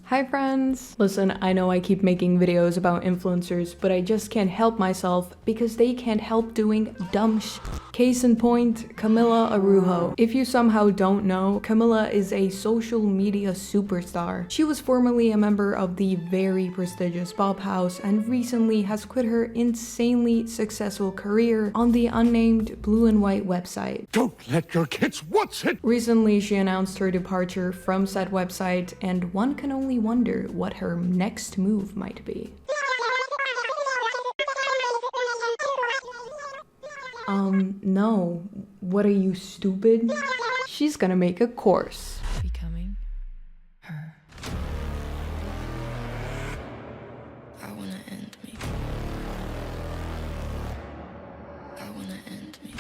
Hi friends! Listen, I know I keep making videos about influencers, but I just can't help myself because they can't help doing dumb shit. Case in point, Camilla Araujo. If you somehow don't know, Camilla is a social media superstar. She was formerly a member of the very prestigious Bob House and recently has quit her insanely successful career on the unnamed blue and white website. Don't let your kids watch it! Recently, she announced her departure from said website, and one can only wonder what her next move might be. No. What are you, stupid? She's gonna make a course. Becoming her. I wanna end me. I wanna end me.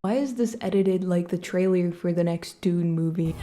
Why is this edited like the trailer for the next Dune movie?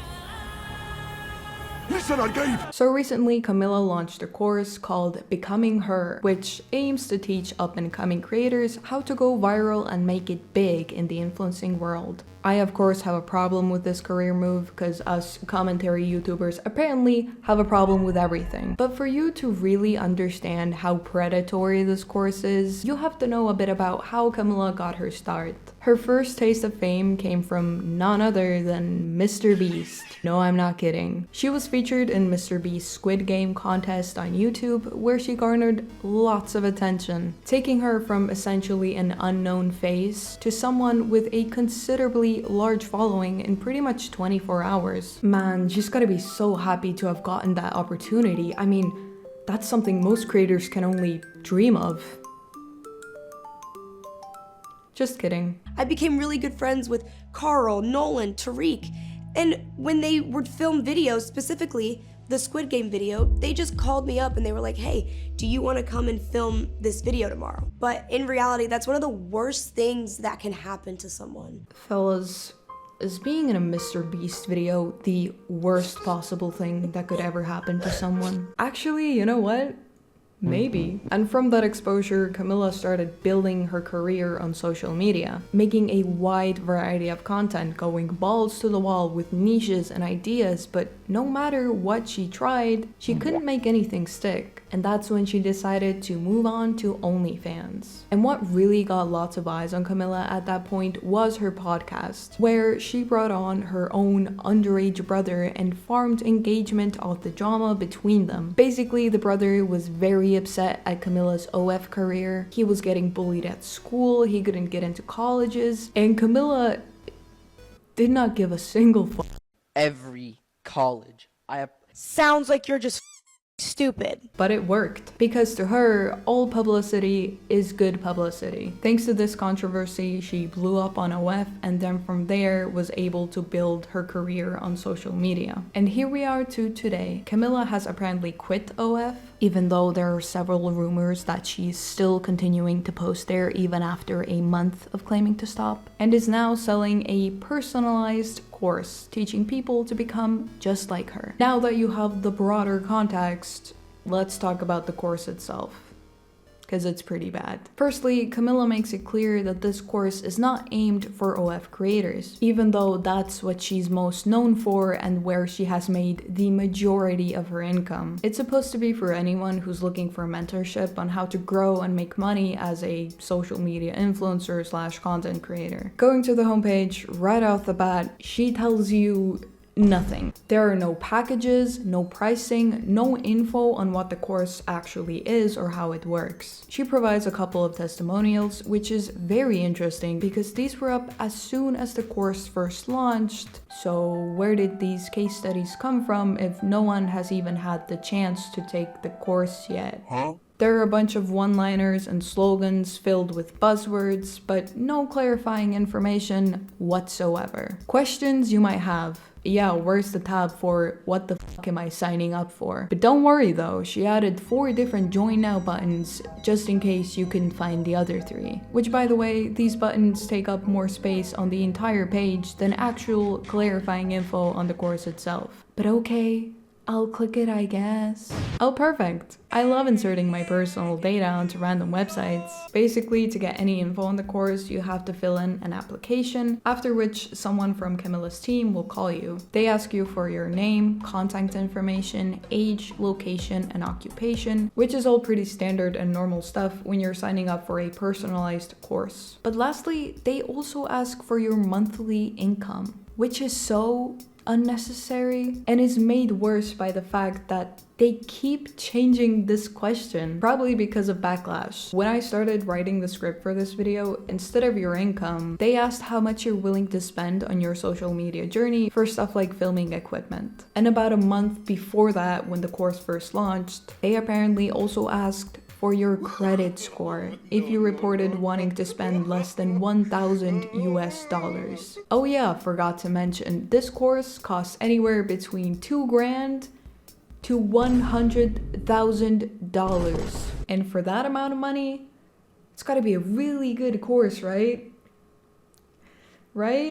Listen, I gave! So recently, Camilla launched a course called Becoming Her, which aims to teach up-and-coming creators how to go viral and make it big in the influencing world. I of course have a problem with this career move because us commentary YouTubers apparently have a problem with everything. But for you to really understand how predatory this course is, you have to know a bit about how Camilla got her start. Her first taste of fame came from none other than Mr. Beast. No, I'm not kidding. She was featured in Mr. Beast's Squid Game contest on YouTube, where she garnered lots of attention, taking her from essentially an unknown face to someone with a considerably large following in pretty much 24 hours. Man, she's gotta be so happy to have gotten that opportunity. I mean, that's something most creators can only dream of. Just kidding. I became really good friends with Carl, Nolan, Tariq, and when they would film videos, specifically the Squid Game video, they just called me up and they were like, hey, do you want to come and film this video tomorrow? But in reality, that's one of the worst things that can happen to someone. Fellas, is being in a Mr. Beast video the worst possible thing that could ever happen to someone? Actually, you know what? Maybe. And from that exposure, Camilla started building her career on social media, making a wide variety of content, going balls to the wall with niches and ideas, but no matter what she tried, she couldn't make anything stick. And that's when she decided to move on to OnlyFans. And what really got lots of eyes on Camilla at that point was her podcast, where she brought on her own underage brother and farmed engagement of the drama between them. Basically, the brother was very upset at Camilla's OF career. He was getting bullied at school, he couldn't get into colleges, and Camilla did not give a single fuck. Every college Sounds like you're just stupid. But it worked, because to her, all publicity is good publicity. Thanks to this controversy, she blew up on OF, and then from there was able to build her career on social media. And here we are to today. Camilla has apparently quit OF, even though there are several rumors that she's still continuing to post there even after a month of claiming to stop, and is now selling a personalized course teaching people to become just like her. Now that you have the broader context, let's talk about the course itself, because it's pretty bad. Firstly, Camilla makes it clear that this course is not aimed for OF creators, even though that's what she's most known for and where she has made the majority of her income. It's supposed to be for anyone who's looking for mentorship on how to grow and make money as a social media influencer / content creator. Going to the homepage, right off the bat, she tells you nothing. There are no packages, no pricing, no info on what the course actually is or how it works. She provides a couple of testimonials, which is very interesting because these were up as soon as the course first launched. So where did these case studies come from if no one has even had the chance to take the course yet? There are a bunch of one-liners and slogans filled with buzzwords, but no clarifying information whatsoever. Questions you might have. Yeah, where's the tab for what the fuck am I signing up for? But don't worry though, she added 4 different join now buttons just in case you couldn't find the other 3. Which, by the way, these buttons take up more space on the entire page than actual clarifying info on the course itself. But okay, I'll click it, I guess. Oh, perfect. I love inserting my personal data onto random websites. Basically, to get any info on the course, you have to fill in an application, after which someone from Camilla's team will call you. They ask you for your name, contact information, age, location, and occupation, which is all pretty standard and normal stuff when you're signing up for a personalized course. But lastly, they also ask for your monthly income, which is so unnecessary and is made worse by the fact that they keep changing this question, probably because of backlash. When I started writing the script for this video, instead of your income, they asked how much you're willing to spend on your social media journey for stuff like filming equipment. And about a month before that, when the course first launched, they apparently also asked for your credit score if you reported wanting to spend less than $1,000 US. Oh yeah, forgot to mention, this course costs anywhere between $2,000 to $100,000. And for that amount of money, it's gotta be a really good course, right? Right?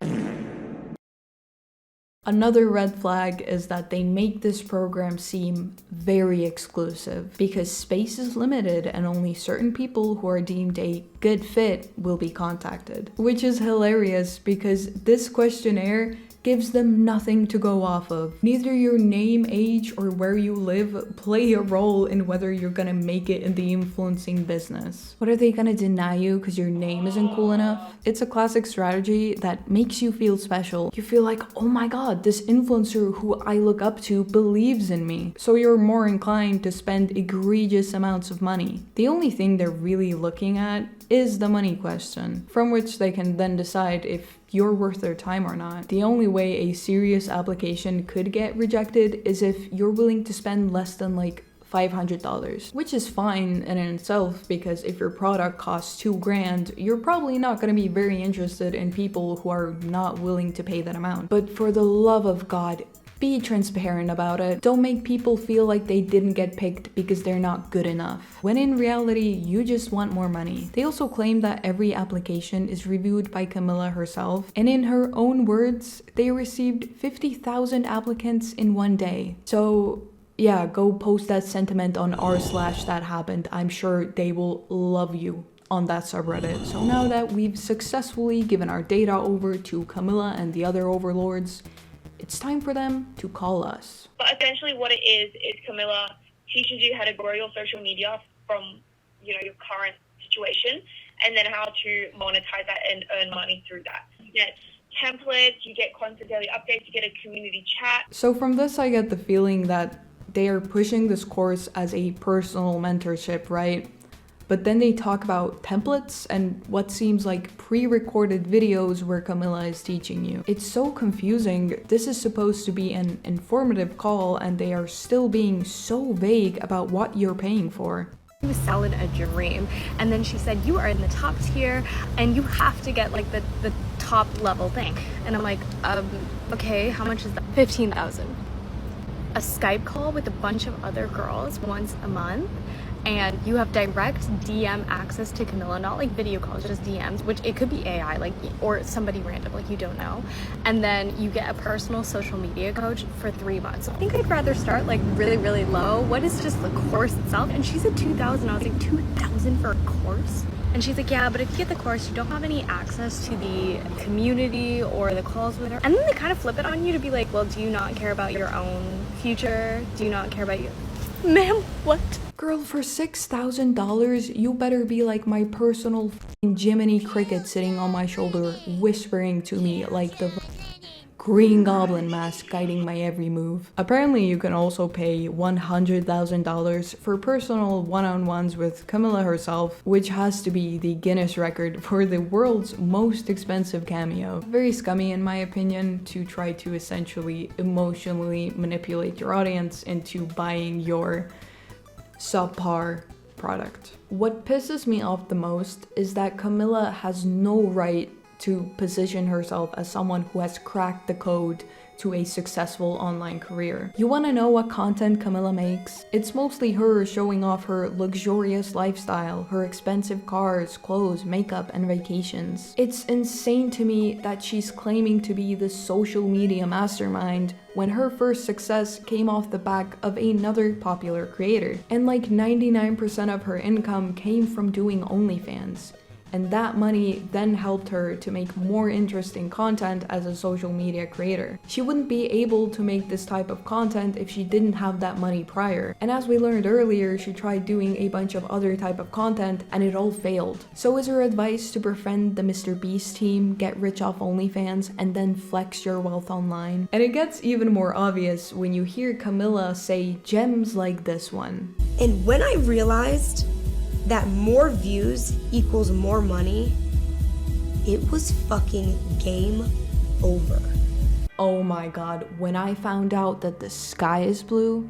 Another red flag is that they make this program seem very exclusive because space is limited and only certain people who are deemed a good fit will be contacted. Which is hilarious because this questionnaire gives them nothing to go off of. Neither your name, age, or where you live play a role in whether you're gonna make it in the influencing business. What, are they gonna deny you because your name isn't cool enough? It's a classic strategy that makes you feel special. You feel like, oh my god, this influencer who I look up to believes in me. So you're more inclined to spend egregious amounts of money. The only thing they're really looking at is the money question, from which they can then decide if you're worth their time or not. The only way a serious application could get rejected is if you're willing to spend less than like $500, which is fine in itself because if your product costs $2,000, you're probably not going to be very interested in people who are not willing to pay that amount. But for the love of God, be transparent about it. Don't make people feel like they didn't get picked because they're not good enough, when in reality, you just want more money. They also claim that every application is reviewed by Camilla herself, and in her own words, they received 50,000 applicants in one day. So yeah, go post that sentiment on r/thathappened. I'm sure they will love you on that subreddit. So now that we've successfully given our data over to Camilla and the other overlords, it's time for them to call us. But essentially what it is Camilla teaches you how to grow your social media from, your current situation, and then how to monetize that and earn money through that. You get templates, you get constant daily updates, you get a community chat. So from this, I get the feeling that they are pushing this course as a personal mentorship, right? But then they talk about templates and what seems like pre-recorded videos where Camilla is teaching you. It's so confusing. This is supposed to be an informative call and they are still being so vague about what you're paying for. She was selling a dream, and then she said, you are in the top tier and you have to get like the top level thing. And I'm like, okay, how much is that? 15,000. A Skype call with a bunch of other girls once a month, and you have direct DM access to Camilla, not like video calls, just DMs, which it could be AI, like, or somebody random, like you don't know. And then you get a personal social media coach for 3 months. I think I'd rather start like really, really low. What is just the course itself? And she said 2,000. I was like, 2,000 for a course? And she's like, yeah, but if you get the course, you don't have any access to the community or the calls with her. And then they kind of flip it on you to be like, well, do you not care about your own future? Do you not care about you? Ma'am, what? Girl, for $6,000, you better be like my personal Jiminy Cricket sitting on my shoulder, whispering to me like the Green Goblin mask guiding my every move. Apparently, you can also pay $100,000 for personal one-on-ones with Camilla herself, which has to be the Guinness record for the world's most expensive cameo. Very scummy in my opinion to try to essentially emotionally manipulate your audience into buying your subpar product. What pisses me off the most is that Camilla has no right to position herself as someone who has cracked the code to a successful online career. You wanna know what content Camilla makes? It's mostly her showing off her luxurious lifestyle, her expensive cars, clothes, makeup, and vacations. It's insane to me that she's claiming to be the social media mastermind when her first success came off the back of another popular creator. And like 99% of her income came from doing OnlyFans. And that money then helped her to make more interesting content as a social media creator. She wouldn't be able to make this type of content if she didn't have that money prior. And as we learned earlier, she tried doing a bunch of other type of content and it all failed. So is her advice to befriend the Mr. Beast team, get rich off OnlyFans, and then flex your wealth online? And it gets even more obvious when you hear Camilla say gems like this one. And when I realized that more views equals more money, it was fucking game over. Oh my god, when I found out that the sky is blue,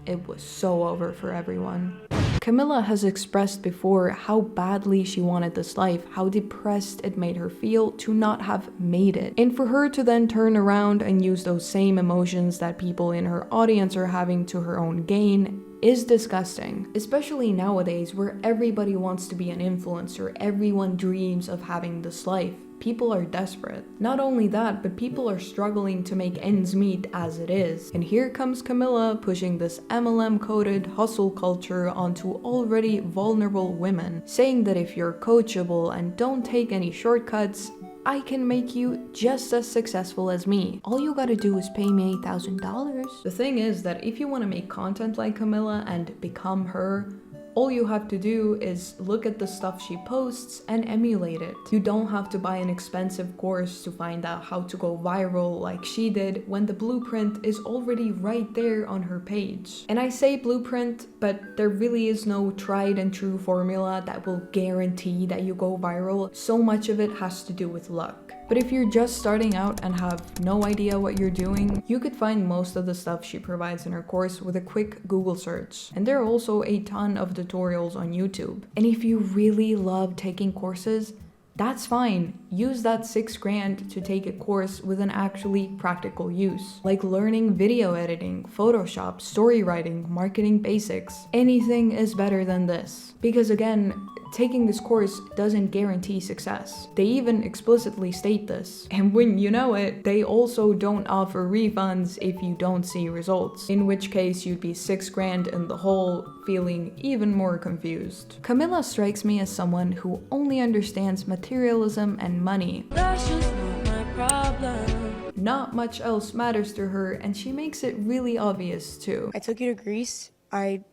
it was so over for everyone. Camilla has expressed before how badly she wanted this life, how depressed it made her feel to not have made it. And for her to then turn around and use those same emotions that people in her audience are having to her own gain is disgusting, especially nowadays where everybody wants to be an influencer, everyone dreams of having this life. People are desperate. Not only that, but people are struggling to make ends meet as it is. And here comes Camilla pushing this MLM-coded hustle culture onto already vulnerable women, saying that if you're coachable and don't take any shortcuts, I can make you just as successful as me. All you gotta do is pay me $8,000. The thing is that if you want to make content like Camilla and become her, all you have to do is look at the stuff she posts and emulate it. You don't have to buy an expensive course to find out how to go viral like she did when the blueprint is already right there on her page. And I say blueprint, but there really is no tried and true formula that will guarantee that you go viral. So much of it has to do with luck. But if you're just starting out and have no idea what you're doing, you could find most of the stuff she provides in her course with a quick Google search. And there are also a ton of tutorials on YouTube. And if you really love taking courses, that's fine. Use that $6,000 to take a course with an actually practical use, like learning video editing, Photoshop, story writing, marketing basics. Anything is better than this. Because again, taking this course doesn't guarantee success. They even explicitly state this. And when you know it, they also don't offer refunds if you don't see results, in which case you'd be $6,000 in the hole, feeling even more confused. Camilla strikes me as someone who only understands materialism and money. That's just not my problem. Not much else matters to her, and she makes it really obvious too. I took you to Greece. I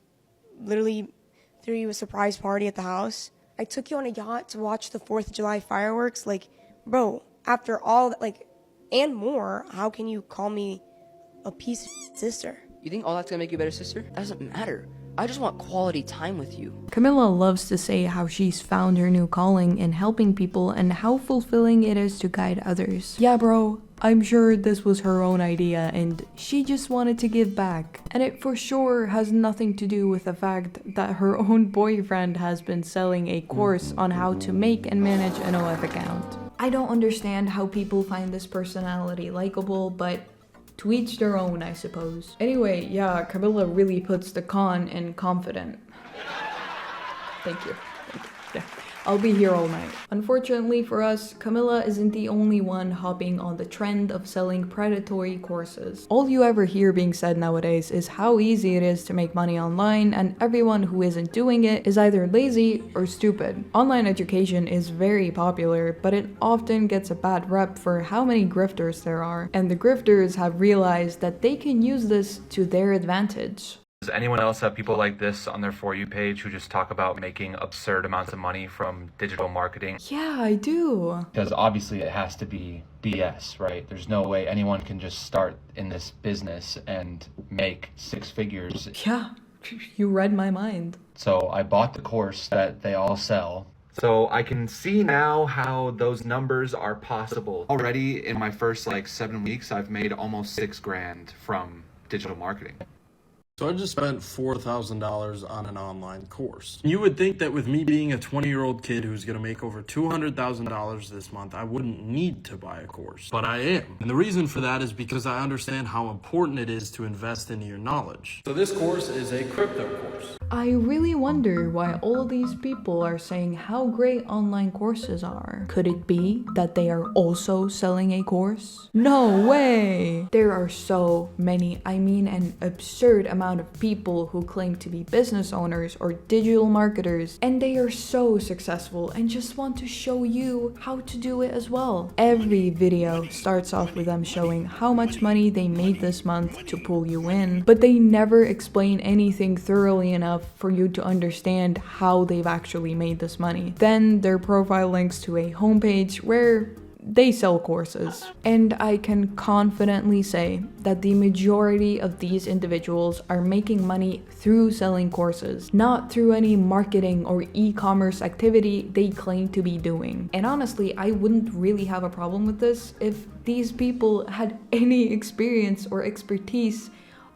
literally threw you a surprise party at the house. I took you on a yacht to watch the 4th of July fireworks. Like, bro, after all that, like, and more, how can you call me a piece of sister? You think all that's gonna make you a better sister? That doesn't matter. I just want quality time with you. Camilla loves to say how she's found her new calling in helping people and how fulfilling it is to guide others. Yeah, bro, I'm sure this was her own idea and she just wanted to give back. And it for sure has nothing to do with the fact that her own boyfriend has been selling a course on how to make and manage an OF account. I don't understand how people find this personality likable, but to each their own, I suppose. Anyway, yeah, Camilla really puts the con in confident. Thank you. Yeah. I'll be here all night. Unfortunately for us, Camilla isn't the only one hopping on the trend of selling predatory courses. All you ever hear being said nowadays is how easy it is to make money online, and everyone who isn't doing it is either lazy or stupid. Online education is very popular, but it often gets a bad rep for how many grifters there are, and the grifters have realized that they can use this to their advantage. Does anyone else have people like this on their For You page who just talk about making absurd amounts of money from digital marketing? Yeah, I do. Because obviously it has to be BS, right? There's no way anyone can just start in this business and make 6 figures. Yeah, you read my mind. So I bought the course that they all sell. So I can see now how those numbers are possible. Already in my first 7 weeks, I've made almost $6,000 from digital marketing. So I just spent $4,000 on an online course. You would think that with me being a 20-year-old kid who's gonna make over $200,000 this month, I wouldn't need to buy a course, but I am. And the reason for that is because I understand how important it is to invest into your knowledge. So this course is a crypto course. I really wonder why all of these people are saying how great online courses are. Could it be that they are also selling a course? No way! There are so many, I mean an absurd amount of people who claim to be business owners or digital marketers, and they are so successful and just want to show you how to do it as well. Every video starts off with them showing how much money they made this month to pull you in, but they never explain anything thoroughly enough for you to understand how they've actually made this money. Then their profile links to a homepage where they sell courses. And I can confidently say that the majority of these individuals are making money through selling courses, not through any marketing or e-commerce activity they claim to be doing. And honestly, I wouldn't really have a problem with this if these people had any experience or expertise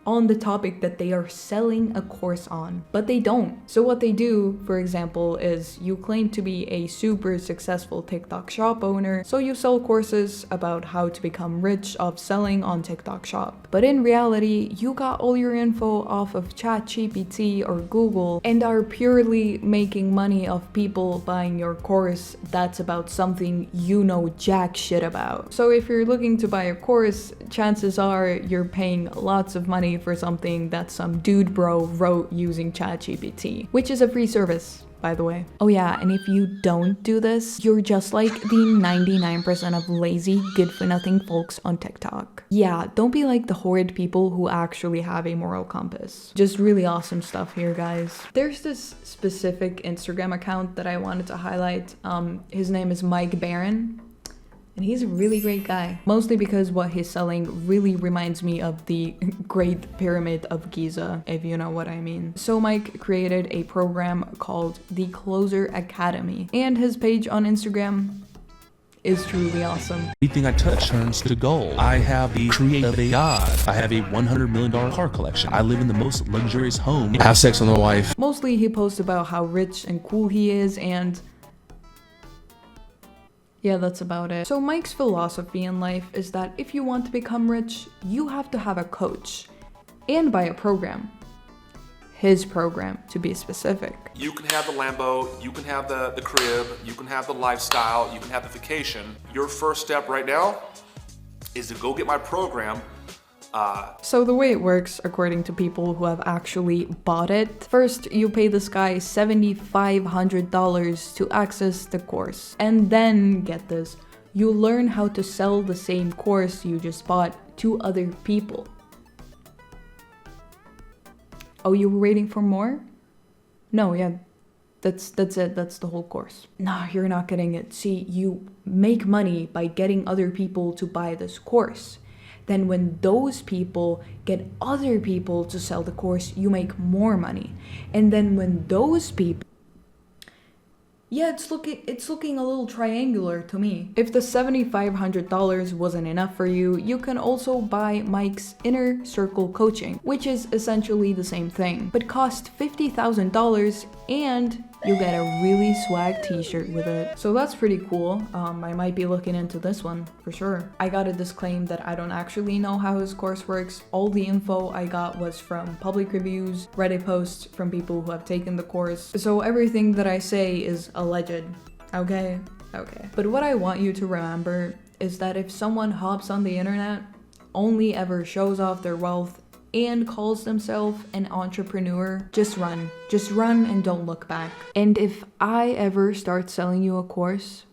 on the topic that they are selling a course on, but they don't. So what they do, for example, is you claim to be a super successful TikTok shop owner, so you sell courses about how to become rich off selling on TikTok shop. But in reality, you got all your info off of ChatGPT or Google and are purely making money off people buying your course that's about something you know jack shit about. So if you're looking to buy a course, chances are you're paying lots of money for something that some dude bro wrote using ChatGPT, which is a free service, by the way. Oh yeah, and if you don't do this, you're just like the 99% of lazy, good-for-nothing folks on TikTok. Yeah, don't be like the horrid people who actually have a moral compass. Just really awesome stuff here, guys. There's this specific Instagram account that I wanted to highlight. His name is Mike Barron. And he's a really great guy, mostly because what he's selling really reminds me of the Great Pyramid of Giza, if you know what I mean. So Mike created a program called the Closer Academy, and his page on Instagram is truly awesome. Everything I touch turns to gold. I have the creative God. I have a $100 million car collection. I live in the most luxurious home. Have sex with my wife. Mostly he posts about how rich and cool he is, and yeah, that's about it. So Mike's philosophy in life is that if you want to become rich, you have to have a coach and buy a program. His program, to be specific. You can have the Lambo, you can have the crib, you can have the lifestyle, you can have the vacation. Your first step right now is to go get my program. So the way it works, according to people who have actually bought it, first you pay this guy $7,500 to access the course. And then, get this, you learn how to sell the same course you just bought to other people. Oh, you were waiting for more? No, yeah, that's it, that's the whole course. No, you're not getting it. See, you make money by getting other people to buy this course. Then when those people get other people to sell the course, you make more money. And then when those people... Yeah, it's looking a little triangular to me. If the $7,500 wasn't enough for you, you can also buy Mike's Inner Circle Coaching, which is essentially the same thing, but costs $50,000 and you get a really swag t-shirt with it. So that's pretty cool. I might be looking into this one for sure. I gotta disclaim that I don't actually know how his course works. All the info I got was from public reviews, Reddit posts from people who have taken the course. So everything that I say is alleged, okay? Okay. But what I want you to remember is that if someone hops on the internet, only ever shows off their wealth, and calls themselves an entrepreneur, just run and don't look back. And if I ever start selling you a course,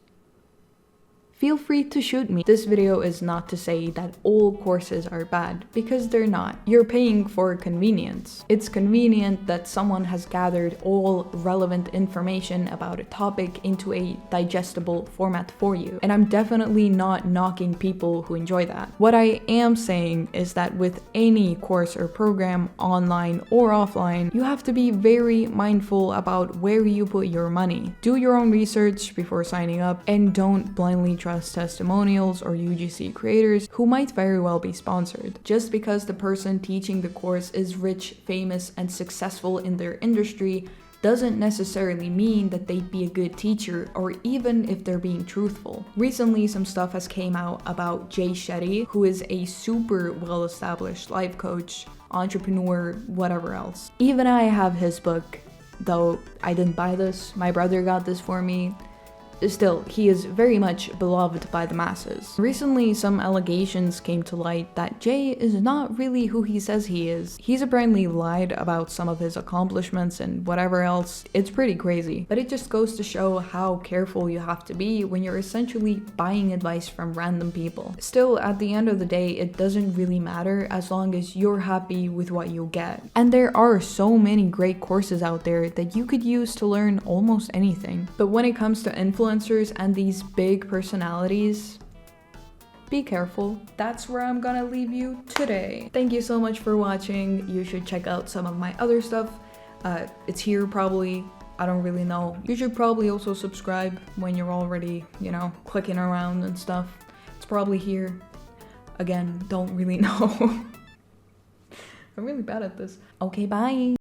feel free to shoot me. This video is not to say that all courses are bad, because they're not. You're paying for convenience. It's convenient that someone has gathered all relevant information about a topic into a digestible format for you. And I'm definitely not knocking people who enjoy that. What I am saying is that with any course or program, online or offline, you have to be very mindful about where you put your money. Do your own research before signing up, and don't blindly trust testimonials or UGC creators who might very well be sponsored. Just because the person teaching the course is rich, famous, and successful in their industry doesn't necessarily mean that they'd be a good teacher, or even if they're being truthful. Recently, some stuff has came out about Jay Shetty, who is a super well-established life coach, entrepreneur, whatever else. Even I have his book, though I didn't buy this, my brother got this for me. Still, he is very much beloved by the masses. Recently, some allegations came to light that Jay is not really who he says he is. He's apparently lied about some of his accomplishments and whatever else. It's pretty crazy, but it just goes to show how careful you have to be when you're essentially buying advice from random people. Still, at the end of the day, it doesn't really matter as long as you're happy with what you get. And there are so many great courses out there that you could use to learn almost anything. But when it comes to influencers and these big personalities, be careful. That's where I'm gonna leave you today. Thank you so much for watching. You should check out some of my other stuff. It's here probably. I don't really know. You should probably also subscribe when you're already, you know, clicking around and stuff. It's probably here. Again, don't really know. I'm really bad at this. Okay, bye.